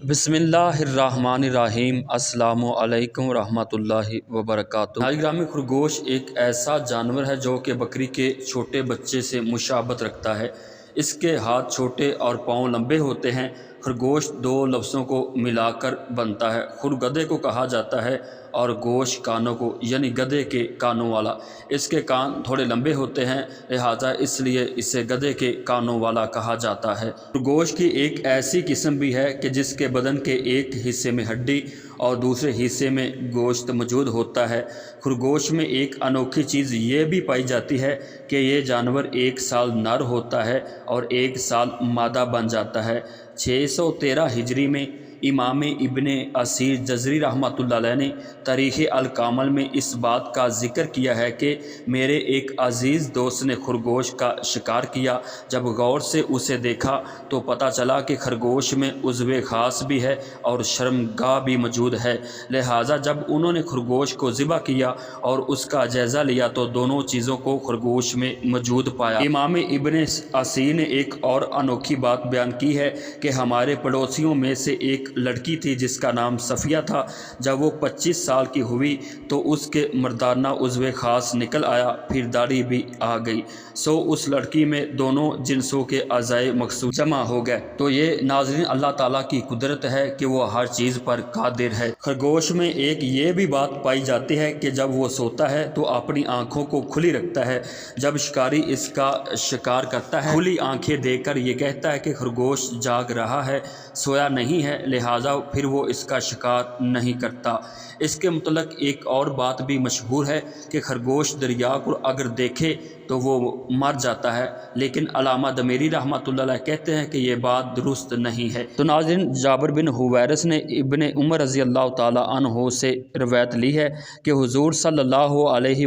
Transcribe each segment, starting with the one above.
बिस्मिल्लाहिर्रहमानिर्रहीम। अस्सलाम वालेकुम रहमतुल्लाहि वबरकातुहू। नाज़रीन, खरगोश एक ऐसा जानवर है जो कि बकरी के छोटे बच्चे से मुशाबत रखता है। इसके हाथ छोटे और पाँव लंबे होते हैं। खरगोश दो लफ्ज़ों को मिलाकर बनता है। खुर गधे को कहा जाता है और गोश कानों को, यानी गधे के कानों वाला। इसके कान थोड़े लंबे होते हैं, लिहाजा इसलिए इसे गधे के कानों वाला कहा जाता है। खरगोश की एक ऐसी किस्म भी है कि जिसके बदन के एक हिस्से में हड्डी और दूसरे हिस्से में गोश्त मौजूद होता है। खरगोश में एक अनोखी चीज़ ये भी पाई जाती है कि ये जानवर 1 साल नर होता है और 1 साल मादा बन जाता है। 613 हिजरी में इमाम इब्ने असीर जज़री रहमतुल्लाह अलैह ने तारीख़ अल-कामल में इस बात का ज़िक्र किया है कि मेरे एक अज़ीज़ दोस्त ने खरगोश का शिकार किया। जब गौर से उसे देखा तो पता चला कि खरगोश में उज़्व ख़ास भी है और शर्मगाह भी मौजूद है। लिहाजा जब उन्होंने खरगोश को ज़िबा किया और उसका जायज़ा लिया तो दोनों चीज़ों को खरगोश में मौजूद पाया। इमाम इब्ने असीर ने एक और अनोखी बात बयान की है कि हमारे पड़ोसियों में से एक लड़की थी जिसका नाम सफ़िया था। जब वो 25 साल की हुई तो उसके मर्दाना उज़्व ख़ास निकल आया, फिर दाढ़ी भी आ गई। सो उस लड़की में दोनों जिन्सों के अज़ाए मकसूद जमा हो गए। तो ये नाज़रीन अल्लाह ताला की कुदरत है कि वो हर चीज़ पर कादिर है। खरगोश में एक ये भी बात पाई जाती है कि जब वो सोता है तो अपनी आँखों को खुली रखता है। जब शिकारी इसका शिकार करता है, खुली आँखें देखकर ये कहता है कि खरगोश जाग रहा है, सोया नहीं है, लिहाजा फिर वो इसका शिकार नहीं करता। इसके मुतल्लिक़ एक और बात भी मशहूर है कि खरगोश दरिया को अगर देखे तो वो मर जाता है, लेकिन अल्लामा दमेरी रहमतुल्लाह अलैह कहते हैं कि ये बात दुरुस्त नहीं है। तो नाज़रीन, जाबिर बिन हुवैरिस ने इब्ने उमर रज़ी अल्लाह ताला अन्हो से रवायत ली है कि हुज़ूर सल्लल्लाहु अलैहि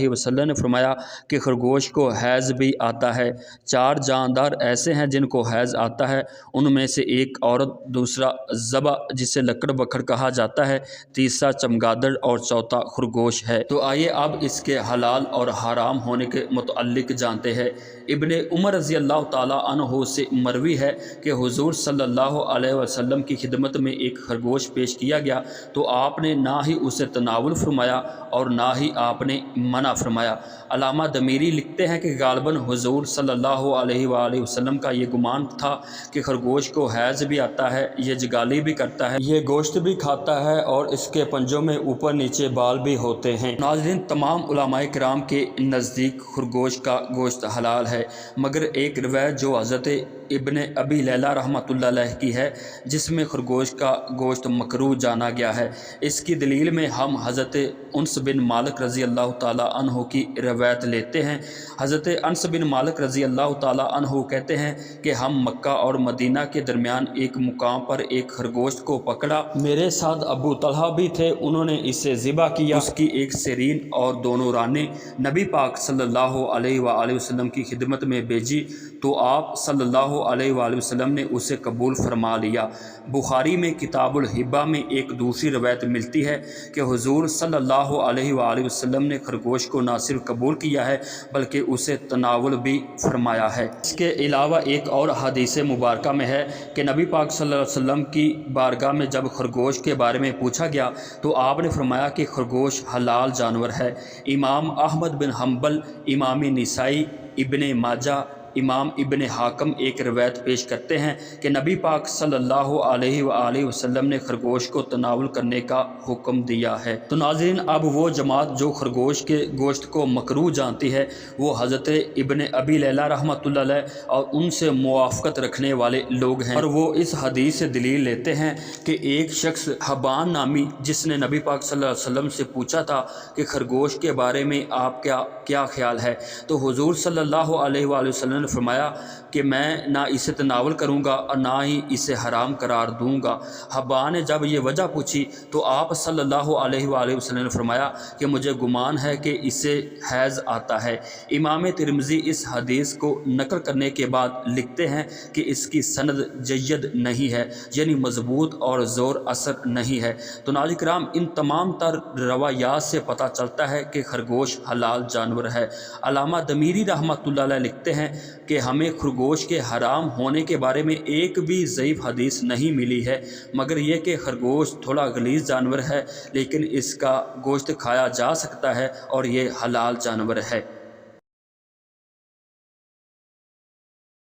वसल्लम ने फरमाया कि खरगोश को हैज़ भी आता है। 4 जानदार ऐसे हैं जिनको हैज़ आता है, उनमें से एक औरत, दूसरा ज़बा जिसे लकड़ बकड़ कहा जाता है, तीसरा चमगादड़ और चौथा खरगोश है। तो आइए अब इसके हलाल और हराम होने के मुतअल्लिक़ जानते हैं। इब्ने उमर रज़ी अल्लाह ताला अन्हो से मरवी है कि हुज़ूर सल्लल्लाहु अलैहि वसल्लम की खिदमत में एक खरगोश पेश किया गया तो आपने ना ही उसे तनावुल फरमाया और ना ही आपने मना फरमाया। अल्लामा दमीरी लिखते हैं कि गालिबन हुज़ूर सल्लल्लाहु अलैहि वसल्लम का ये गुमान था कि खरगोश को हैज़ भी आता है, ये जगाली भी करता है, ये गोश्त भी खाता है और इसके पंजों में ऊपर नीचे बाल भी होते हैं। नाज़रीन, तमाम उलमाए किराम के नज़दीक खरगोश का गोश्त हलाल है, मगर एक रवायत जो हज़रत इब्ने अबी लैला रहमतुल्लाह अलैह की है जिसमें खरगोश का गोश्त मकरूह जाना गया है। इसकी दलील में हम हज़रत उन्स बिन मालिक रज़ी अल्लाह ताला अन्हु की रवायत लेते हैं। हज़रत अनस बिन मालिक रज़ी अल्लाह ताला अन्हु कहते हैं कि हम मक्का और मदीना के दरमियान एक मुकाम पर एक खरगोश को पकड़ा। मेरे साथ अबू तलहा भी थे, उन्होंने इसे ज़िबा किया। उसकी एक सरीन और दोनों रानें नबी पाक सल्लल्लाहु अलैहि वसल्लम की खिदमत में भेजी तो आप सल्लल्लाहु अलैहि वसल्लम ने उसे कबूल फरमा लिया। बुखारी में किताबुल हिब्बा में एक दूसरी रवायत मिलती है कि हुज़ूर सल्लल्लाहु अलैहि वसल्लम ने खरगोश को न सिर्फ कबूल किया है बल्कि उसे तनावुल भी फरमाया है। इसके अलावा एक और हदीस मुबारका में है कि नबी पाक सल्लल्लाहु अलैहि वसल्लम की बारगाह में जब खरगोश के बारे में पूछा गया तो आपने फरमाया कि खरगोश हलाल जानवर है। इमाम अहमद बिन हम्बल, इमाम निसाई, इब्ने माजा, इमाम इब्ने हाकम एक रवायत पेश करते हैं कि नबी पाक सल्लल्लाहु अलैहि वसल्लम ने खरगोश को तनावुल करने का हुक्म दिया है। तो नाज़रीन, अब वो जमात जो खरगोश के गोश्त को मकरूह जानती है वो हज़रत इब्ने अबी लैला रहमतुल्लाह अलैह और उनसे मुवाफ़क़त रखने वाले लोग हैं, और वो इस हदीस से दलील लेते हैं कि एक शख्स हबान नामी जिसने नबी पाक सल्लल्लाहु अलैहि वसल्लम से पूछा था कि खरगोश के बारे में आप क्या ख्याल है, तो हुज़ूर सल्लल्लाहु अलैहि वसल्लम फरमाया कि मैं ना इसे तनावल करूँगा और ना ही इसे हराम करार दूँगा। हब्बा ने जब ये वजह पूछी तो आप सल्लल्लाहु अलैहि वसल्लम ने फरमाया कि मुझे गुमान है कि इसे हैज़ आता है। इमाम तिरमिज़ी इस हदीस को नकल करने के बाद लिखते हैं कि इसकी सनद जय्यद नहीं है, यानी मजबूत और ज़ोर असर नहीं है। तो नाज़रीन किराम, इन तमाम तर रवायात से पता चलता है कि खरगोश हलाल जानवर है। अल्लामा दमीरी रहमतुल्लाह अलैह लिखते हैं कि हमें खरगोश گوشت کے حرام ہونے کے بارے میں ایک بھی ضعیف حدیث نہیں ملی ہے، مگر یہ کہ خرگوش تھوڑا غلیظ جانور ہے، لیکن اس کا گوشت کھایا جا سکتا ہے اور یہ حلال جانور ہے۔